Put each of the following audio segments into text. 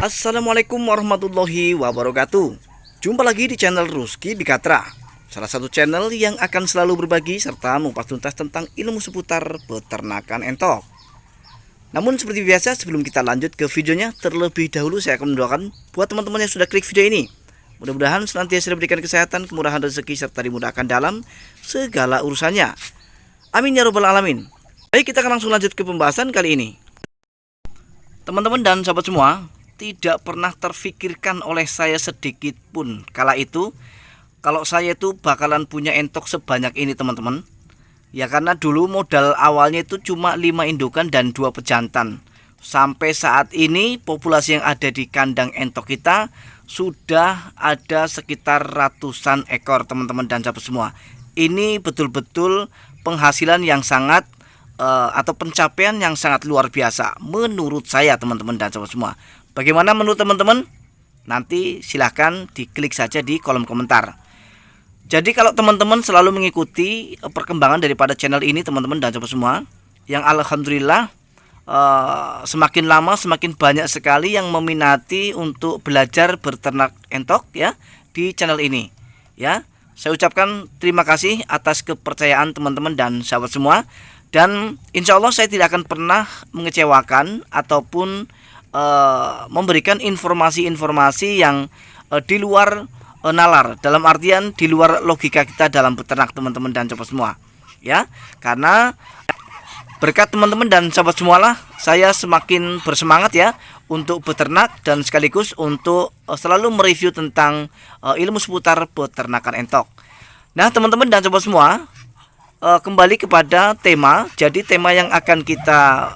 Assalamualaikum warahmatullahi wabarakatuh. Jumpa lagi di channel Rusky Bikatra, salah satu channel yang akan selalu berbagi serta mengupas tuntas tentang ilmu seputar peternakan entok. Namun seperti biasa, sebelum kita lanjut ke videonya, terlebih dahulu saya akan mendoakan buat teman-teman yang sudah klik video ini, mudah-mudahan senantiasa diberikan kesehatan, kemurahan rezeki, serta dimudahkan dalam segala urusannya. Amin ya robbal alamin. Baik, kita akan langsung lanjut ke pembahasan kali ini. Teman-teman dan sahabat semua, tidak pernah terfikirkan oleh saya sedikit pun kala itu kalau saya itu bakalan punya entok sebanyak ini, teman-teman. Ya karena dulu modal awalnya itu cuma 5 indukan dan 2 pejantan. Sampai saat ini populasi yang ada di kandang entok kita sudah ada sekitar ratusan ekor, teman-teman dan sahabat semua. Ini betul-betul penghasilan yang sangat atau pencapaian yang sangat luar biasa menurut saya, teman-teman dan sahabat semua. Bagaimana menurut teman-teman? Nanti silahkan diklik saja di kolom komentar. Jadi kalau teman-teman selalu mengikuti perkembangan daripada channel ini, teman-teman dan sahabat semua, yang alhamdulillah semakin lama semakin banyak sekali yang meminati untuk belajar beternak entok ya di channel ini. Ya, saya ucapkan terima kasih atas kepercayaan teman-teman dan sahabat semua. Dan insya Allah saya tidak akan pernah mengecewakan ataupun memberikan informasi-informasi yang di luar nalar, dalam artian di luar logika kita dalam beternak, teman-teman dan sahabat semua ya. Karena berkat teman-teman dan sahabat semualah saya semakin bersemangat ya untuk beternak dan sekaligus untuk selalu mereview tentang ilmu seputar peternakan entok. Nah, teman-teman dan sahabat semua, kembali kepada tema. Jadi tema yang akan kita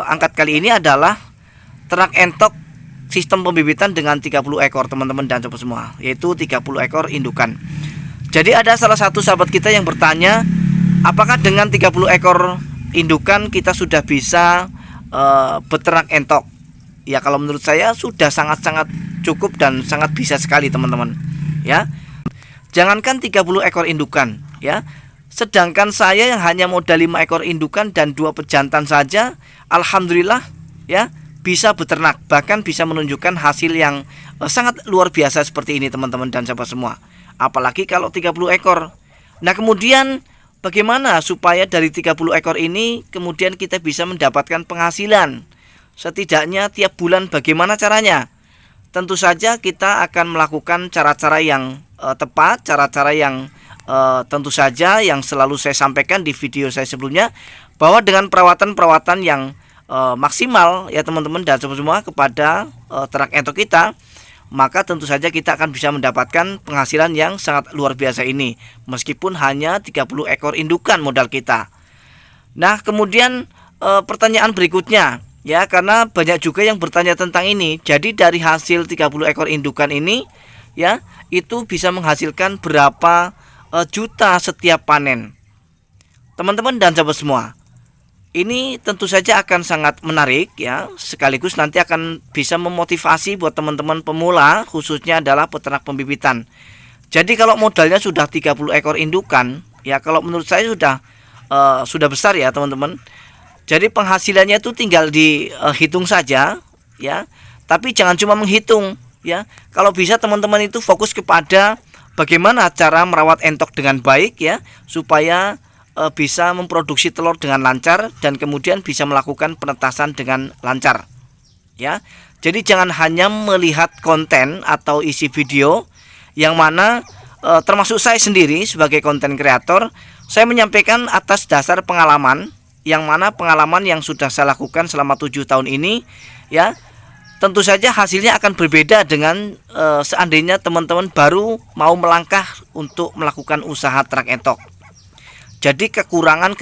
angkat kali ini adalah ternak entok sistem pembibitan dengan 30 ekor, teman-teman dan sahabat semua, yaitu 30 ekor indukan. Jadi ada salah satu sahabat kita yang bertanya, apakah dengan 30 ekor indukan kita sudah bisa beternak entok? Ya, kalau menurut saya sudah sangat-sangat cukup dan sangat bisa sekali, teman-teman ya. Jangankan 30 ekor indukan ya, sedangkan saya yang hanya modal 5 ekor indukan dan 2 pejantan saja, alhamdulillah ya, bisa beternak, bahkan bisa menunjukkan hasil yang sangat luar biasa seperti ini, teman-teman dan sahabat semua. Apalagi kalau 30 ekor. Nah, kemudian bagaimana supaya dari 30 ekor ini kemudian kita bisa mendapatkan penghasilan setidaknya tiap bulan? Bagaimana caranya? Tentu saja kita akan melakukan cara-cara yang tepat, cara-cara yang tentu saja yang selalu saya sampaikan di video saya sebelumnya, bahwa dengan perawatan-perawatan yang maksimal ya teman-teman dan semua kepada ternak entok kita, maka tentu saja kita akan bisa mendapatkan penghasilan yang sangat luar biasa ini, meskipun hanya 30 ekor indukan modal kita. Nah, kemudian pertanyaan berikutnya ya, karena banyak juga yang bertanya tentang ini. Jadi dari hasil 30 ekor indukan ini ya, itu bisa menghasilkan berapa juta setiap panen, teman-teman dan sahabat semua. Ini tentu saja akan sangat menarik ya, sekaligus nanti akan bisa memotivasi buat teman-teman pemula, khususnya adalah peternak pembibitan. Jadi kalau modalnya sudah 30 ekor indukan ya, kalau menurut saya sudah besar ya, teman-teman. Jadi penghasilannya itu tinggal dihitung saja ya, tapi jangan cuma menghitung ya. Kalau bisa teman-teman itu fokus kepada bagaimana cara merawat entok dengan baik ya, supaya bisa memproduksi telur dengan lancar dan kemudian bisa melakukan penetasan dengan lancar ya. Jadi jangan hanya melihat konten atau isi video yang mana termasuk saya sendiri sebagai konten kreator, saya menyampaikan atas dasar pengalaman, yang mana pengalaman yang sudah saya lakukan selama 7 tahun ini ya. Tentu saja hasilnya akan berbeda dengan seandainya teman-teman baru mau melangkah untuk melakukan usaha ternak entok. Jadi kekurangan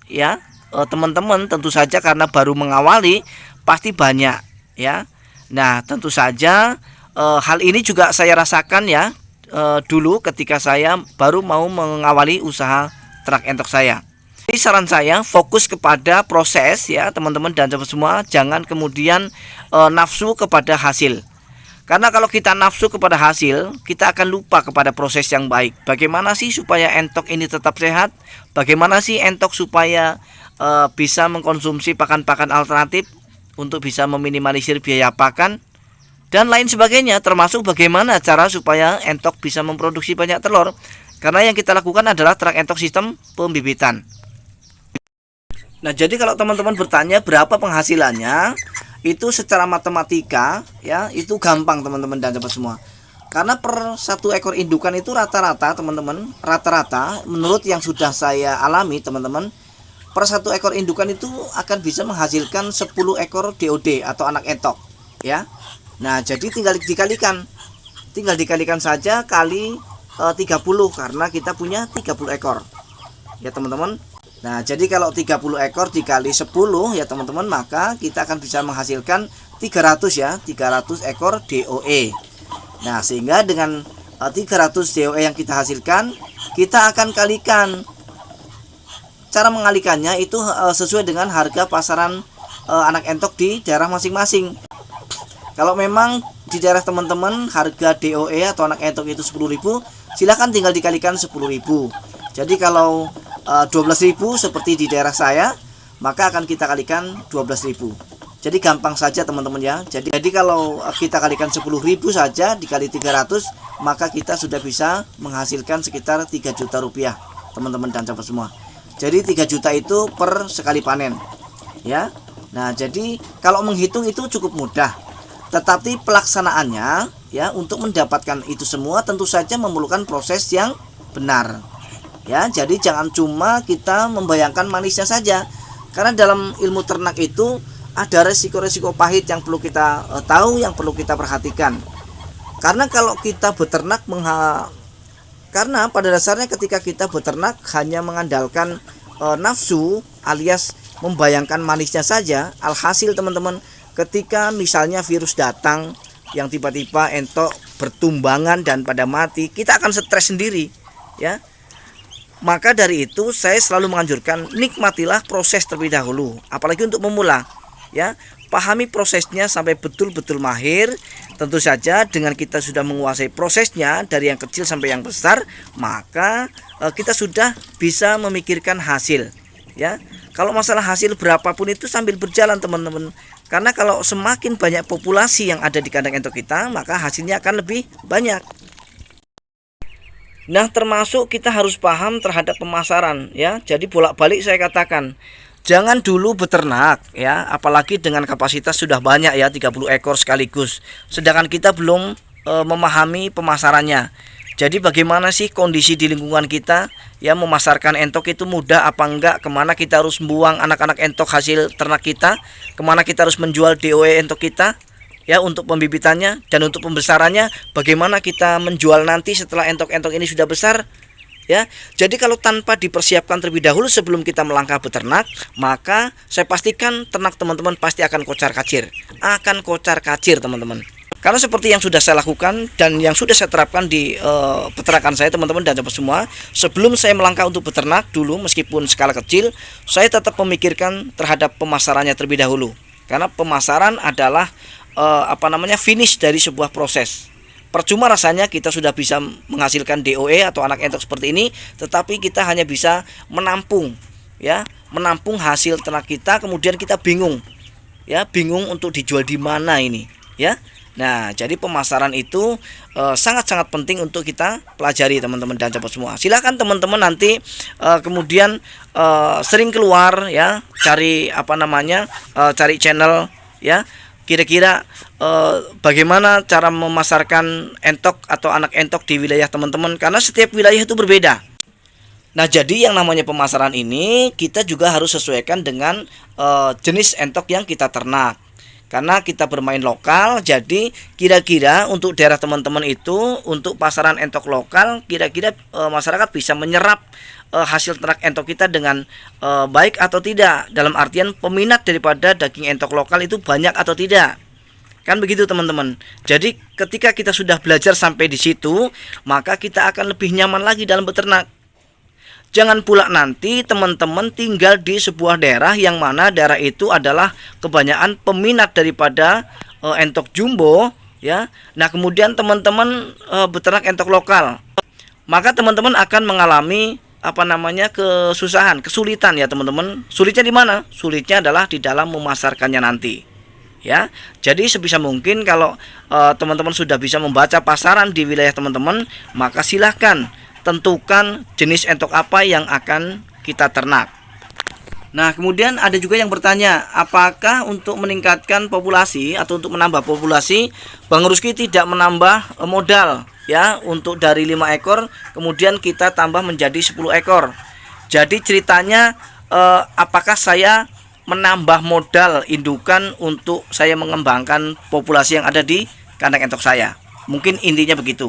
ya teman-teman tentu saja karena baru mengawali pasti banyak ya. Nah, tentu saja hal ini juga saya rasakan ya dulu ketika saya baru mau mengawali usaha ternak entok saya. Jadi saran saya fokus kepada proses ya teman-teman dan semua, jangan kemudian nafsu kepada hasil. Karena kalau kita nafsu kepada hasil, kita akan lupa kepada proses yang baik. Bagaimana sih supaya entok ini tetap sehat? Bagaimana sih entok supaya bisa mengkonsumsi pakan-pakan alternatif untuk bisa meminimalisir biaya pakan? dan lain sebagainya, termasuk bagaimana cara supaya entok bisa memproduksi banyak telur. Karena yang kita lakukan adalah ternak entok sistem pembibitan. Nah, jadi kalau teman-teman bertanya berapa penghasilannya, itu secara matematika ya, itu gampang teman-teman dan sahabat semua. Karena per satu ekor indukan itu rata-rata teman-teman, rata-rata menurut yang sudah saya alami teman-teman, per satu ekor indukan itu akan bisa menghasilkan 10 ekor DOD atau anak entok ya. Nah, jadi tinggal dikalikan saja kali 30, karena kita punya 30 ekor ya teman-teman. Nah, jadi kalau 30 ekor dikali 10 ya teman-teman, maka kita akan bisa menghasilkan 300 ya, 300 ekor DOE. Nah, sehingga dengan 300 DOE yang kita hasilkan, kita akan kalikan. Cara mengalikannya itu sesuai dengan harga pasaran anak entok di daerah masing-masing. Kalau memang di daerah teman-teman harga DOE atau anak entok itu 10.000, silahkan tinggal dikalikan 10.000. Jadi kalau 12.000 seperti di daerah saya, maka akan kita kalikan 12.000. Jadi gampang saja teman-teman ya. Jadi kalau kita kalikan 10.000 saja dikali 300, maka kita sudah bisa menghasilkan sekitar 3 juta rupiah teman-teman dan sahabat semua. Jadi 3 juta itu per sekali panen ya. Nah, jadi kalau menghitung itu cukup mudah. Tetapi pelaksanaannya ya, untuk mendapatkan itu semua tentu saja memerlukan proses yang benar. Ya, jadi jangan cuma kita membayangkan manisnya saja. Karena dalam ilmu ternak itu ada resiko-resiko pahit yang perlu kita tahu, yang perlu kita perhatikan. Karena kalau kita beternak karena pada dasarnya ketika kita beternak hanya mengandalkan nafsu alias membayangkan manisnya saja, alhasil teman-teman, ketika misalnya virus datang yang tiba-tiba entok bertumbangan dan pada mati, kita akan stres sendiri ya. Maka dari itu saya selalu menganjurkan nikmatilah proses terlebih dahulu, apalagi untuk pemula ya. Pahami prosesnya sampai betul-betul mahir. Tentu saja dengan kita sudah menguasai prosesnya dari yang kecil sampai yang besar, maka kita sudah bisa memikirkan hasil ya. Kalau masalah hasil berapapun itu sambil berjalan teman-teman. Karena kalau semakin banyak populasi yang ada di kandang entok kita, maka hasilnya akan lebih banyak. Nah, termasuk kita harus paham terhadap pemasaran ya. Jadi bolak-balik saya katakan, jangan dulu beternak ya, apalagi dengan kapasitas sudah banyak ya, 30 ekor sekaligus. Sedangkan kita belum memahami pemasarannya. Jadi bagaimana sih kondisi di lingkungan kita ya, memasarkan entok itu mudah apa enggak, kemana kita harus membuang anak-anak entok hasil ternak kita, kemana kita harus menjual DOE entok kita ya, untuk pembibitannya dan untuk pembesarannya, bagaimana kita menjual nanti setelah entok-entok ini sudah besar ya. Jadi kalau tanpa dipersiapkan terlebih dahulu sebelum kita melangkah beternak, maka saya pastikan ternak teman-teman pasti akan kocar-kacir, teman-teman. Karena seperti yang sudah saya lakukan dan yang sudah saya terapkan di peternakan saya teman-teman dan sahabat semua, sebelum saya melangkah untuk beternak dulu meskipun skala kecil, saya tetap memikirkan terhadap pemasarannya terlebih dahulu. Karena pemasaran adalah finish dari sebuah proses. Percuma rasanya kita sudah bisa menghasilkan DOE atau anak entok seperti ini, tetapi kita hanya bisa menampung hasil ternak kita, kemudian kita bingung untuk dijual di mana ini ya. Nah, jadi pemasaran itu sangat-sangat penting untuk kita pelajari teman-teman dan sahabat semua. Silakan teman-teman nanti kemudian sering keluar ya, cari cari channel ya. Kira-kira bagaimana cara memasarkan entok atau anak entok di wilayah teman-teman, karena setiap wilayah itu berbeda. Nah, jadi yang namanya pemasaran ini kita juga harus sesuaikan dengan jenis entok yang kita ternak. Karena kita bermain lokal, jadi kira-kira untuk daerah teman-teman itu, untuk pasaran entok lokal, kira-kira masyarakat bisa menyerap hasil ternak entok kita dengan baik atau tidak. Dalam artian peminat daripada daging entok lokal itu banyak atau tidak. Kan begitu teman-teman. Jadi ketika kita sudah belajar sampai di situ, maka kita akan lebih nyaman lagi dalam beternak. Jangan pula nanti teman-teman tinggal di sebuah daerah yang mana daerah itu adalah kebanyakan peminat daripada entok jumbo ya. Nah, kemudian teman-teman beternak entok lokal, maka teman-teman akan mengalami kesulitan ya teman-teman. Sulitnya di mana? Sulitnya adalah di dalam memasarkannya nanti ya. Jadi sebisa mungkin kalau teman-teman sudah bisa membaca pasaran di wilayah teman-teman, maka silahkan tentukan jenis entok apa yang akan kita ternak. Nah, kemudian ada juga yang bertanya, apakah untuk meningkatkan populasi atau untuk menambah populasi, Bang Rusky tidak menambah modal ya, untuk dari 5 ekor kemudian kita tambah menjadi 10 ekor. Jadi ceritanya apakah saya menambah modal indukan untuk saya mengembangkan populasi yang ada di kandang entok saya? Mungkin intinya begitu.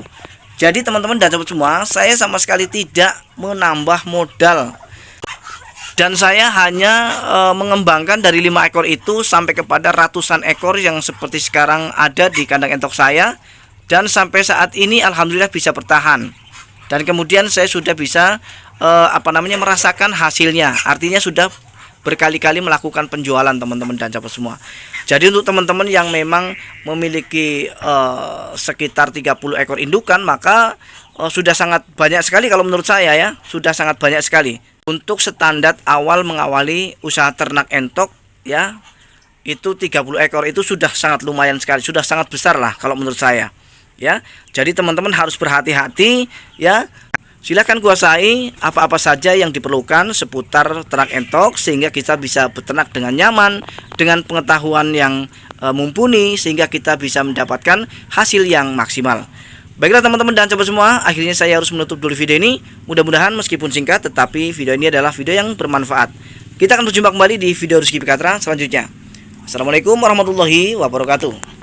Jadi teman-teman dan sobat semua, saya sama sekali tidak menambah modal. Dan saya hanya mengembangkan dari 5 ekor itu sampai kepada ratusan ekor yang seperti sekarang ada di kandang entok saya. Dan sampai saat ini alhamdulillah bisa bertahan. Dan kemudian saya sudah bisa merasakan hasilnya. Artinya sudah berkali-kali melakukan penjualan teman-teman dan sahabat semua. Jadi untuk teman-teman yang memang memiliki sekitar 30 ekor indukan, maka sudah sangat banyak sekali kalau menurut saya ya. Sudah sangat banyak sekali. Untuk standar awal mengawali usaha ternak entok ya, itu 30 ekor itu sudah sangat lumayan sekali, sudah sangat besar lah kalau menurut saya ya. Jadi teman-teman harus berhati-hati ya. Silahkan kuasai apa-apa saja yang diperlukan seputar ternak entok sehingga kita bisa beternak dengan nyaman, dengan pengetahuan yang mumpuni, sehingga kita bisa mendapatkan hasil yang maksimal. Baiklah teman-teman dan sahabat semua, akhirnya saya harus menutup dulu video ini. Mudah-mudahan meskipun singkat, tetapi video ini adalah video yang bermanfaat. Kita akan berjumpa kembali di video Rusky Bikatra selanjutnya. Assalamualaikum warahmatullahi wabarakatuh.